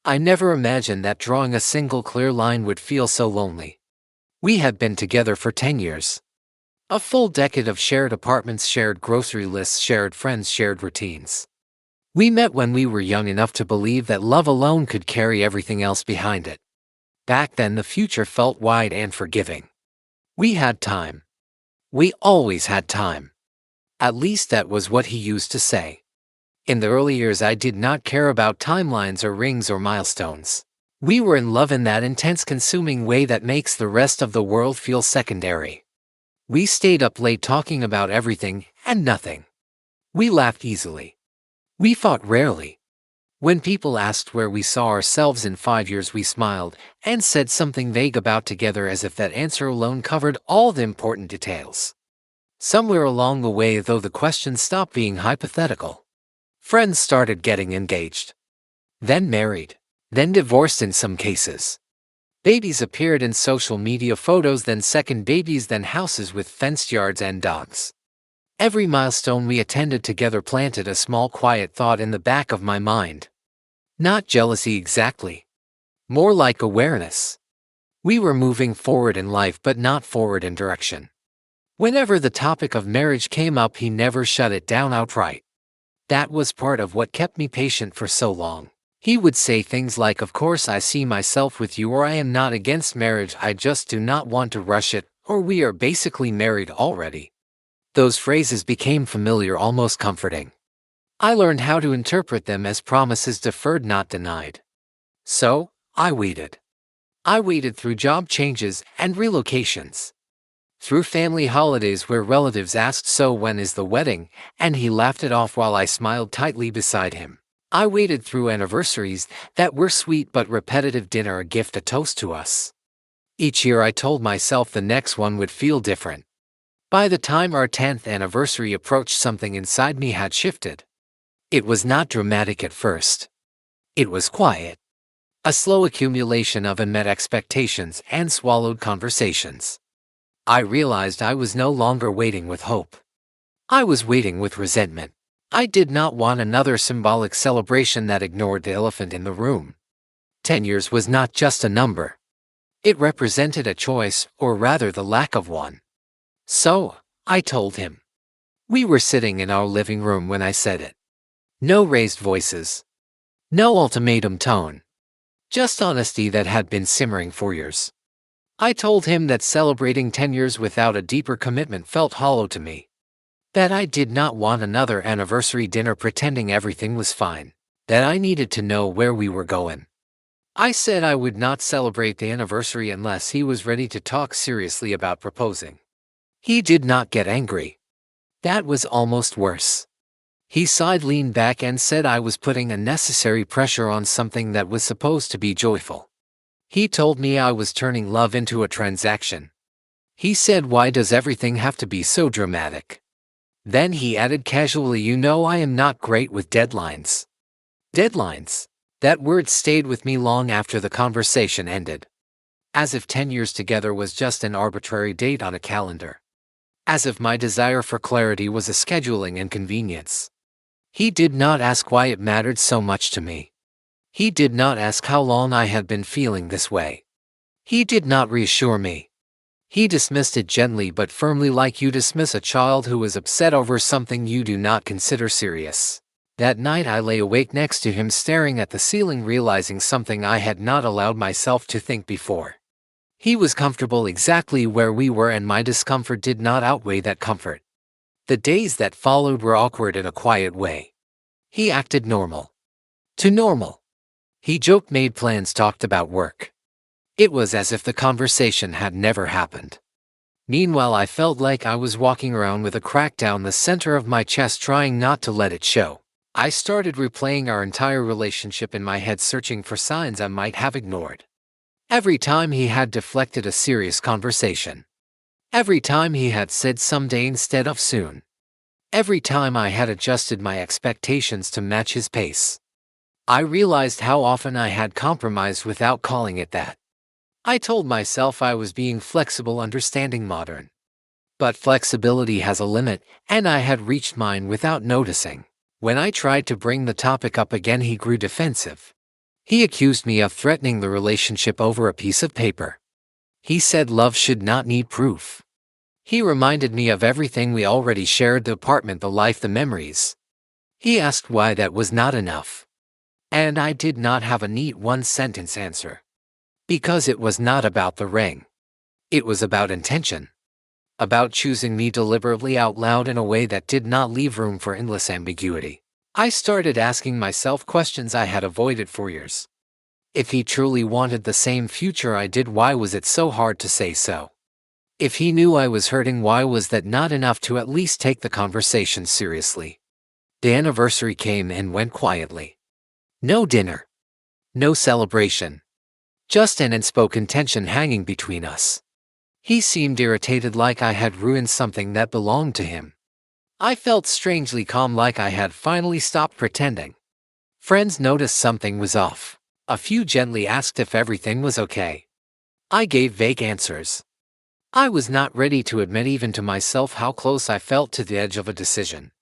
I never imagined that drawing a single clear line would feel so lonely. We had been together for 10 years. A full decade of shared apartments, shared grocery lists, shared friends, shared routines. We met when we were young enough to believe that love alone could carry everything else behind it. Back then the future felt wide and forgiving. We had time. We always had time. At least that was what he used to say. In the early years I did not care about timelines or rings or milestones. We were in love in that intense, consuming way that makes the rest of the world feel secondary. We stayed up late talking about everything and nothing. We laughed easily. We fought rarely. When people asked where we saw ourselves in 5 years, we smiled and said something vague about together, as if that answer alone covered all the important details. Somewhere along the way, though, the question stopped being hypothetical. Friends started getting engaged. Then married. Then divorced in some cases. Babies appeared in social media photos, then second babies, then houses with fenced yards and dogs. Every milestone we attended together planted a small quiet thought in the back of my mind. Not jealousy exactly. More like awareness. We were moving forward in life, but not forward in direction. Whenever the topic of marriage came up, he never shut it down outright. That was part of what kept me patient for so long. He would say things like, "Of course I see myself with you," or "I am not against marriage, I just do not want to rush it," or "We are basically married already." Those phrases became familiar, almost comforting. I learned how to interpret them as promises deferred, not denied. So, I waited. I waited through job changes and relocations. Through family holidays where relatives asked, "So when is the wedding?" and he laughed it off while I smiled tightly beside him. I waited through anniversaries that were sweet but repetitive: dinner, a gift, a toast to us. Each year I told myself the next one would feel different. By the time our 10th anniversary approached, something inside me had shifted. It was not dramatic at first. It was quiet. A slow accumulation of unmet expectations and swallowed conversations. I realized I was no longer waiting with hope. I was waiting with resentment. I did not want another symbolic celebration that ignored the elephant in the room. 10 years was not just a number. It represented a choice, or rather the lack of one. So, I told him. We were sitting in our living room when I said it. No raised voices. No ultimatum tone. Just honesty that had been simmering for years. I told him that celebrating 10 years without a deeper commitment felt hollow to me. That I did not want another anniversary dinner pretending everything was fine. That I needed to know where we were going. I said I would not celebrate the anniversary unless he was ready to talk seriously about proposing. He did not get angry. That was almost worse. He sighed, leaned back, and said I was putting unnecessary pressure on something that was supposed to be joyful. He told me I was turning love into a transaction. He said, "Why does everything have to be so dramatic?" Then he added casually, "You know, I am not great with deadlines." Deadlines. That word stayed with me long after the conversation ended. As if 10 years together was just an arbitrary date on a calendar. As if my desire for clarity was a scheduling inconvenience. He did not ask why it mattered so much to me. He did not ask how long I had been feeling this way. He did not reassure me. He dismissed it gently but firmly, like you dismiss a child who is upset over something you do not consider serious. That night I lay awake next to him, staring at the ceiling, realizing something I had not allowed myself to think before. He was comfortable exactly where we were, and my discomfort did not outweigh that comfort. The days that followed were awkward in a quiet way. He acted normal. Too normal. He joked, made plans, talked about work. It was as if the conversation had never happened. Meanwhile, I felt like I was walking around with a crack down the center of my chest, trying not to let it show. I started replaying our entire relationship in my head, searching for signs I might have ignored. Every time he had deflected a serious conversation. Every time he had said someday instead of soon. Every time I had adjusted my expectations to match his pace. I realized how often I had compromised without calling it that. I told myself I was being flexible, understanding, modern. But flexibility has a limit, and I had reached mine without noticing. When I tried to bring the topic up again, he grew defensive. He accused me of threatening the relationship over a piece of paper. He said love should not need proof. He reminded me of everything we already shared: the apartment, the life, the memories. He asked why that was not enough. And I did not have a neat one-sentence answer. Because it was not about the ring. It was about intention. About choosing me deliberately out loud in a way that did not leave room for endless ambiguity. I started asking myself questions I had avoided for years. If he truly wanted the same future I did, why was it so hard to say so? If he knew I was hurting, why was that not enough to at least take the conversation seriously? The anniversary came and went quietly. No dinner. No celebration. Just an unspoken tension hanging between us. He seemed irritated, like I had ruined something that belonged to him. I felt strangely calm, like I had finally stopped pretending. Friends noticed something was off. A few gently asked if everything was okay. I gave vague answers. I was not ready to admit even to myself how close I felt to the edge of a decision.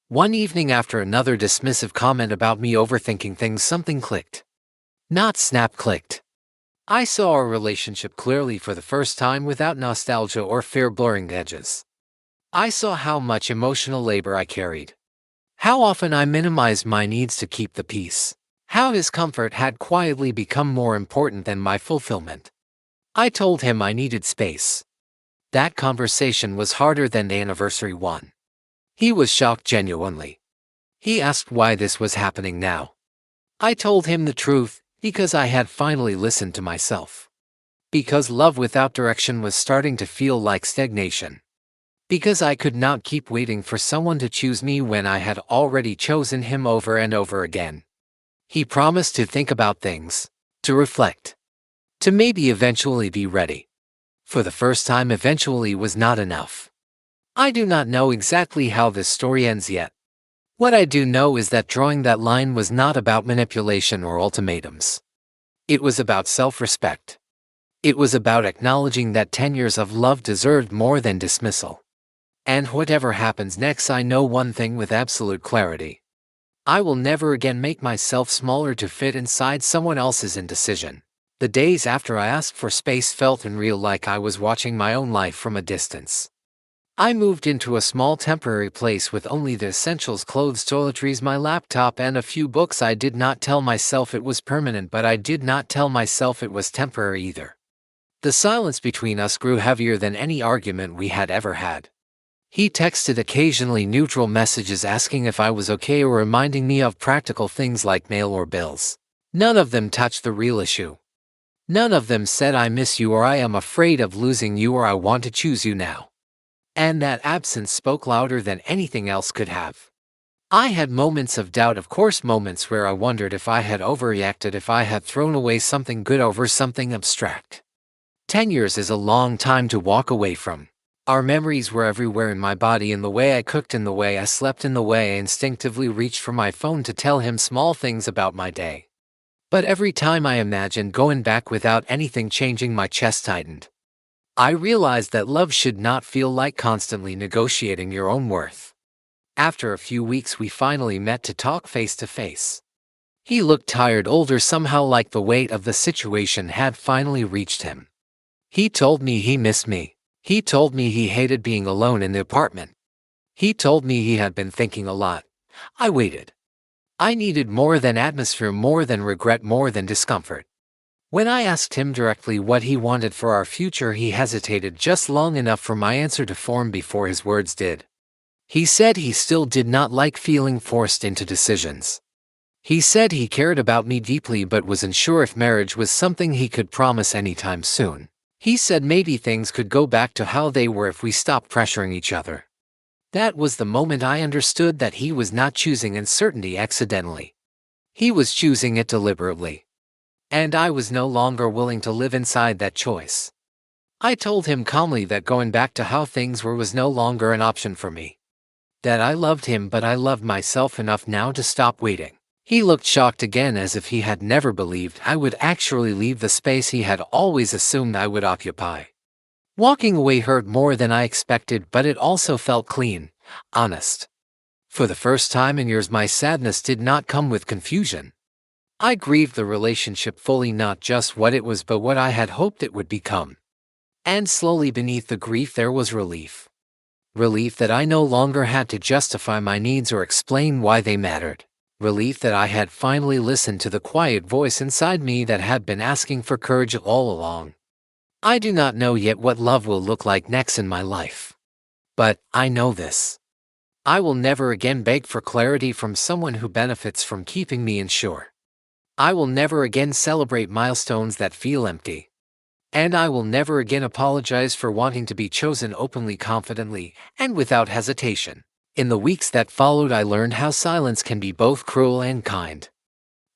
One evening, after another dismissive comment about me overthinking things, something clicked. Not snap, clicked. I saw our relationship clearly for the first time, without nostalgia or fear blurring the edges. I saw how much emotional labor I carried. How often I minimized my needs to keep the peace. How his comfort had quietly become more important than my fulfillment. I told him I needed space. That conversation was harder than the anniversary one. He was shocked genuinely. He asked why this was happening now. I told him the truth. Because I had finally listened to myself. Because love without direction was starting to feel like stagnation. Because I could not keep waiting for someone to choose me when I had already chosen him over and over again. He promised to think about things, to reflect, to maybe eventually be ready. For the first time, eventually was not enough. I do not know exactly how this story ends yet. What I do know is that drawing that line was not about manipulation or ultimatums. It was about self-respect. It was about acknowledging that 10 years of love deserved more than dismissal. And whatever happens next, I know one thing with absolute clarity. I will never again make myself smaller to fit inside someone else's indecision. The days after I asked for space felt unreal, like I was watching my own life from a distance. I moved into a small temporary place with only the essentials: clothes, toiletries, my laptop, and a few books. I did not tell myself it was permanent, but I did not tell myself it was temporary either. The silence between us grew heavier than any argument we had ever had. He texted occasionally neutral messages asking if I was okay or reminding me of practical things like mail or bills. None of them touched the real issue. None of them said I miss you or I am afraid of losing you or I want to choose you now. And that absence spoke louder than anything else could have. I had moments of doubt, of course, moments where I wondered if I had overreacted, if I had thrown away something good over something abstract. 10 years is a long time to walk away from. Our memories were everywhere, in my body, in the way I cooked, in the way I slept, in the way I instinctively reached for my phone to tell him small things about my day. But every time I imagined going back without anything changing, my chest tightened. I realized that love should not feel like constantly negotiating your own worth. After a few weeks, we finally met to talk face to face. He looked tired, older, somehow like the weight of the situation had finally reached him. He told me he missed me. He told me he hated being alone in the apartment. He told me he had been thinking a lot. I waited. I needed more than atmosphere, more than regret, more than discomfort. When I asked him directly what he wanted for our future, he hesitated just long enough for my answer to form before his words did. He said he still did not like feeling forced into decisions. He said he cared about me deeply but was unsure if marriage was something he could promise anytime soon. He said maybe things could go back to how they were if we stopped pressuring each other. That was the moment I understood that he was not choosing uncertainty accidentally. He was choosing it deliberately. And I was no longer willing to live inside that choice. I told him calmly that going back to how things were was no longer an option for me. That I loved him, but I loved myself enough now to stop waiting. He looked shocked again, as if he had never believed I would actually leave the space he had always assumed I would occupy. Walking away hurt more than I expected, but it also felt clean, honest. For the first time in years, my sadness did not come with confusion. I grieved the relationship fully, not just what it was but what I had hoped it would become. And slowly beneath the grief there was relief. Relief that I no longer had to justify my needs or explain why they mattered. Relief that I had finally listened to the quiet voice inside me that had been asking for courage all along. I do not know yet what love will look like next in my life. But I know this. I will never again beg for clarity from someone who benefits from keeping me unsure. I will never again celebrate milestones that feel empty. And I will never again apologize for wanting to be chosen openly, confidently, and without hesitation. In the weeks that followed, I learned how silence can be both cruel and kind.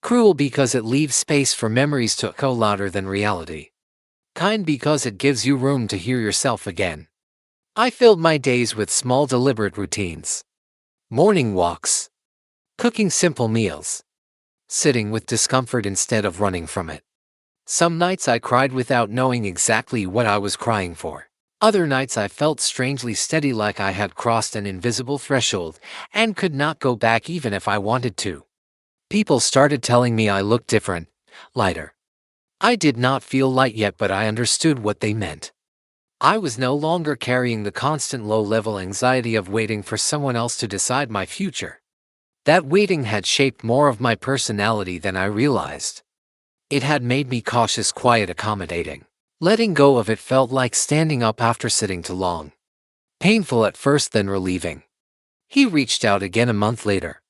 Cruel because it leaves space for memories to echo louder than reality. Kind because it gives you room to hear yourself again. I filled my days with small, deliberate routines. Morning walks. Cooking simple meals. Sitting with discomfort instead of running from it. Some nights I cried without knowing exactly what I was crying for. Other nights I felt strangely steady, like I had crossed an invisible threshold and could not go back even if I wanted to. People started telling me I looked different, lighter. I did not feel light yet, but I understood what they meant. I was no longer carrying the constant low-level anxiety of waiting for someone else to decide my future. That waiting had shaped more of my personality than I realized. It had made me cautious, quiet, accommodating. Letting go of it felt like standing up after sitting too long. Painful at first, then relieving. He reached out again a month later.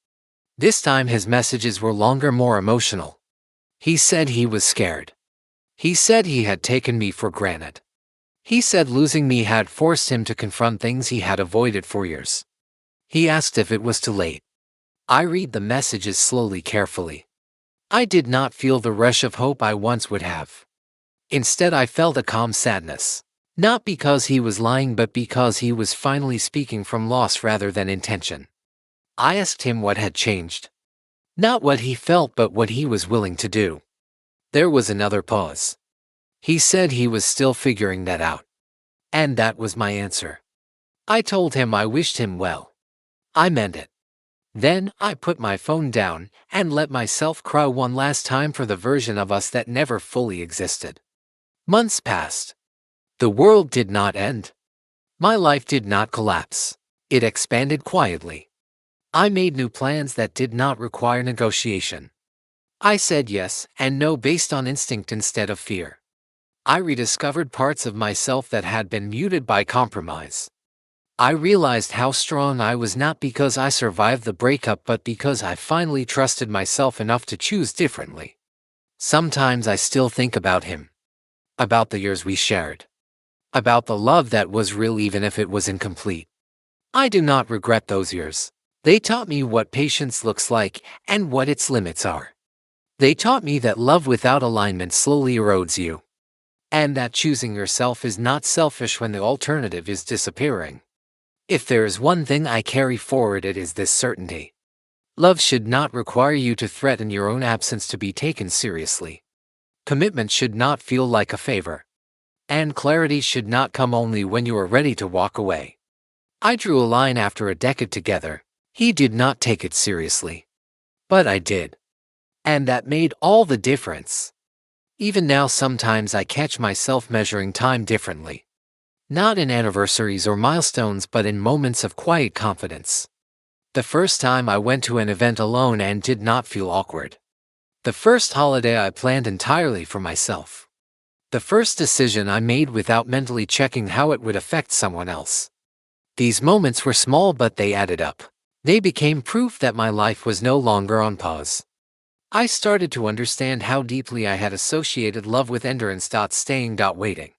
This time his messages were longer, more emotional. He said he was scared. He said he had taken me for granted. He said losing me had forced him to confront things he had avoided for years. He asked if it was too late. I read the messages slowly, carefully. I did not feel the rush of hope I once would have. Instead, I felt a calm sadness. Not because he was lying, but because he was finally speaking from loss rather than intention. I asked him what had changed. Not what he felt, but what he was willing to do. There was another pause. He said he was still figuring that out. And that was my answer. I told him I wished him well. I meant it. Then I put my phone down and let myself cry one last time for the version of us that never fully existed. Months passed. The world did not end. My life did not collapse. It expanded quietly. I made new plans that did not require negotiation. I said yes and no based on instinct instead of fear. I rediscovered parts of myself that had been muted by compromise. I realized how strong I was, not because I survived the breakup, but because I finally trusted myself enough to choose differently. Sometimes I still think about him. About the years we shared. About the love that was real even if it was incomplete. I do not regret those years. They taught me what patience looks like and what its limits are. They taught me that love without alignment slowly erodes you. And that choosing yourself is not selfish when the alternative is disappearing. If there is one thing I carry forward, it is this certainty. Love should not require you to threaten your own absence to be taken seriously. Commitment should not feel like a favor. And clarity should not come only when you are ready to walk away. I drew a line after a decade together. He did not take it seriously. But I did. And that made all the difference. Even now, sometimes I catch myself measuring time differently. Not in anniversaries or milestones, but in moments of quiet confidence. The first time I went to an event alone and did not feel awkward. The first holiday I planned entirely for myself. The first decision I made without mentally checking how it would affect someone else. These moments were small, but they added up. They became proof that my life was no longer on pause. I started to understand how deeply I had associated love with endurance, staying, waiting.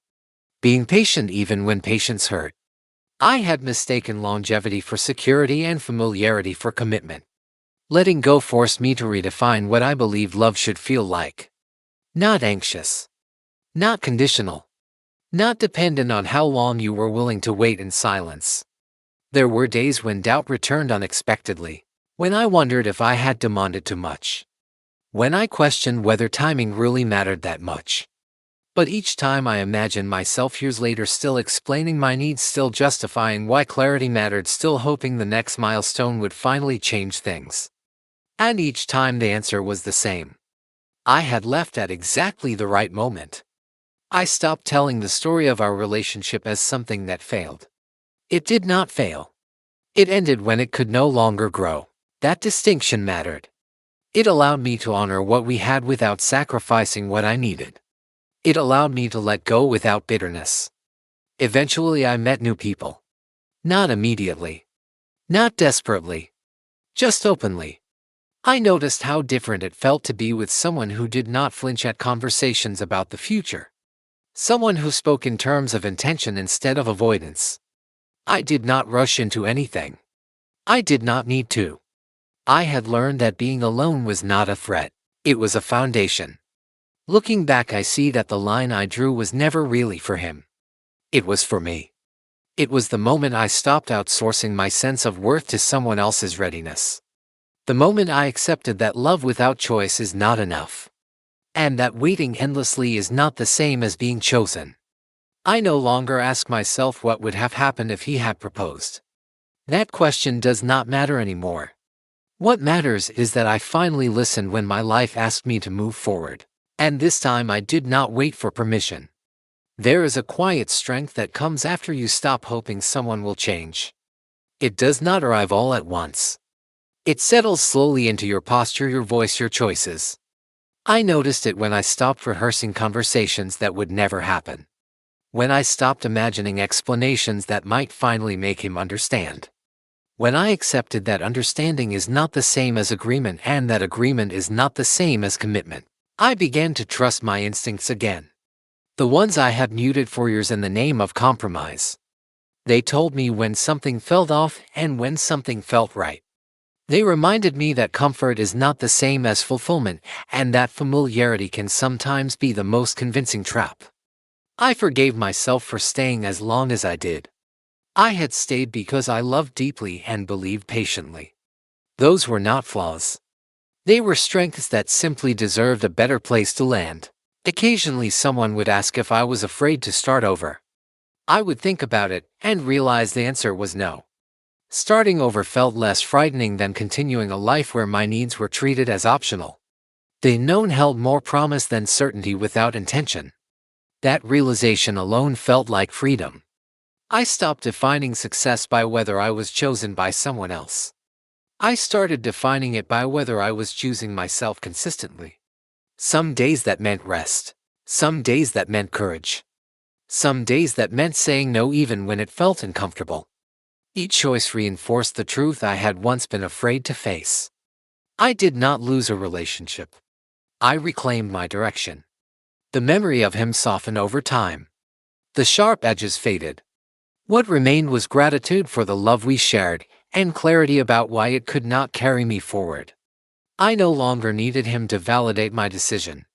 Being patient even when patience hurt. I had mistaken longevity for security and familiarity for commitment. Letting go forced me to redefine what I believed love should feel like. Not anxious. Not conditional. Not dependent on how long you were willing to wait in silence. There were days when doubt returned unexpectedly, when I wondered if I had demanded too much. When I questioned whether timing really mattered that much. But each time I imagined myself years later, still explaining my needs, still justifying why clarity mattered, still hoping the next milestone would finally change things. And each time the answer was the same. I had left at exactly the right moment. I stopped telling the story of our relationship as something that failed. It did not fail. It ended when it could no longer grow. That distinction mattered. It allowed me to honor what we had without sacrificing what I needed. It allowed me to let go without bitterness. Eventually I met new people. Not immediately. Not desperately. Just openly. I noticed how different it felt to be with someone who did not flinch at conversations about the future. Someone who spoke in terms of intention instead of avoidance. I did not rush into anything. I did not need to. I had learned that being alone was not a threat. It was a foundation. Looking back, I see that the line I drew was never really for him. It was for me. It was the moment I stopped outsourcing my sense of worth to someone else's readiness. The moment I accepted that love without choice is not enough. And that waiting endlessly is not the same as being chosen. I no longer ask myself what would have happened if he had proposed. That question does not matter anymore. What matters is that I finally listened when my life asked me to move forward. And this time I did not wait for permission. There is a quiet strength that comes after you stop hoping someone will change. It does not arrive all at once. It settles slowly into your posture, your voice, your choices. I noticed it when I stopped rehearsing conversations that would never happen. When I stopped imagining explanations that might finally make him understand. When I accepted that understanding is not the same as agreement and that agreement is not the same as commitment, I began to trust my instincts again. The ones I had muted for years in the name of compromise. They told me when something felt off and when something felt right. They reminded me that comfort is not the same as fulfillment, and that familiarity can sometimes be the most convincing trap. I forgave myself for staying as long as I did. I had stayed because I loved deeply and believed patiently. Those were not flaws. They were strengths that simply deserved a better place to land. Occasionally someone would ask if I was afraid to start over. I would think about it and realize the answer was no. Starting over felt less frightening than continuing a life where my needs were treated as optional. The unknown held more promise than certainty without intention. That realization alone felt like freedom. I stopped defining success by whether I was chosen by someone else. I started defining it by whether I was choosing myself consistently. Some days that meant rest. Some days that meant courage. Some days that meant saying no even when it felt uncomfortable. Each choice reinforced the truth I had once been afraid to face. I did not lose a relationship. I reclaimed my direction. The memory of him softened over time. The sharp edges faded. What remained was gratitude for the love we shared, and clarity about why it could not carry me forward. I no longer needed him to validate my decision.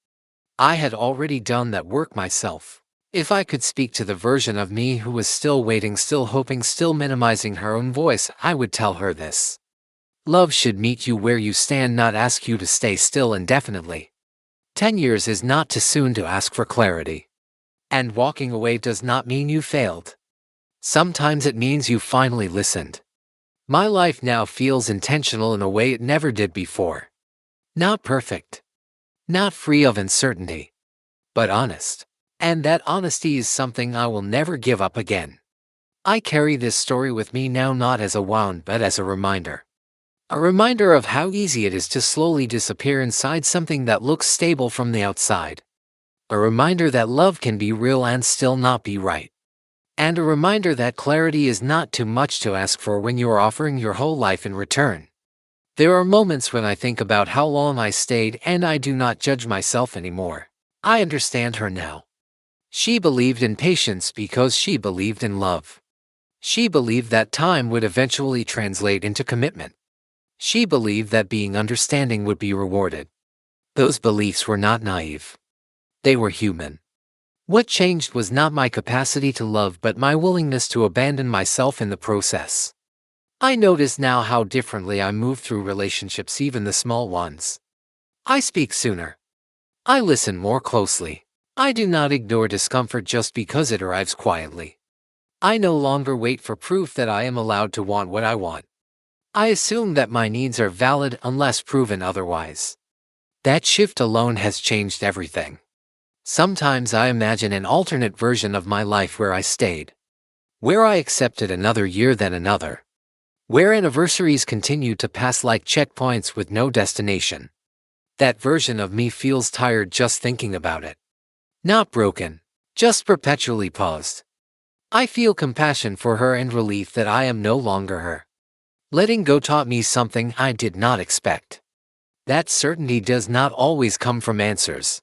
I had already done that work myself. If I could speak to the version of me who was still waiting, still hoping, still minimizing her own voice, I would tell her this. Love should meet you where you stand, not ask you to stay still indefinitely. 10 years is not too soon to ask for clarity. And walking away does not mean you failed. Sometimes it means you finally listened. My life now feels intentional in a way it never did before. Not perfect. Not free of uncertainty. But honest. And that honesty is something I will never give up again. I carry this story with me now, not as a wound but as a reminder. A reminder of how easy it is to slowly disappear inside something that looks stable from the outside. A reminder that love can be real and still not be right. And a reminder that clarity is not too much to ask for when you are offering your whole life in return. There are moments when I think about how long I stayed and I do not judge myself anymore. I understand her now. She believed in patience because she believed in love. She believed that time would eventually translate into commitment. She believed that being understanding would be rewarded. Those beliefs were not naive. They were human. What changed was not my capacity to love but my willingness to abandon myself in the process. I notice now how differently I move through relationships, even the small ones. I speak sooner. I listen more closely. I do not ignore discomfort just because it arrives quietly. I no longer wait for proof that I am allowed to want what I want. I assume that my needs are valid unless proven otherwise. That shift alone has changed everything. Sometimes I imagine an alternate version of my life where I stayed. Where I accepted another year then another. Where anniversaries continue to pass like checkpoints with no destination. That version of me feels tired just thinking about it. Not broken, just perpetually paused. I feel compassion for her and relief that I am no longer her. Letting go taught me something I did not expect. That certainty does not always come from answers.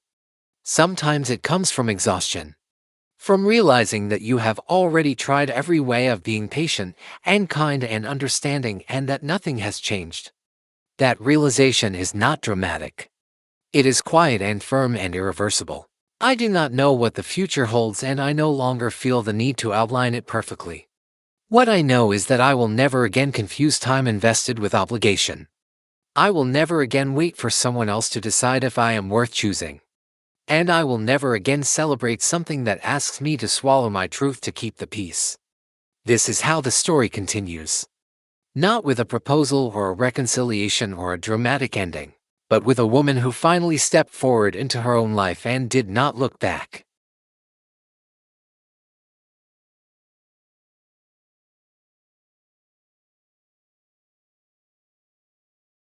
Sometimes it comes from exhaustion. From realizing that you have already tried every way of being patient and kind and understanding and that nothing has changed. That realization is not dramatic. It is quiet and firm and irreversible. I do not know what the future holds and I no longer feel the need to outline it perfectly. What I know is that I will never again confuse time invested with obligation. I will never again wait for someone else to decide if I am worth choosing. And I will never again celebrate something that asks me to swallow my truth to keep the peace. This is how the story continues. Not with a proposal or a reconciliation or a dramatic ending, but with a woman who finally stepped forward into her own life and did not look back.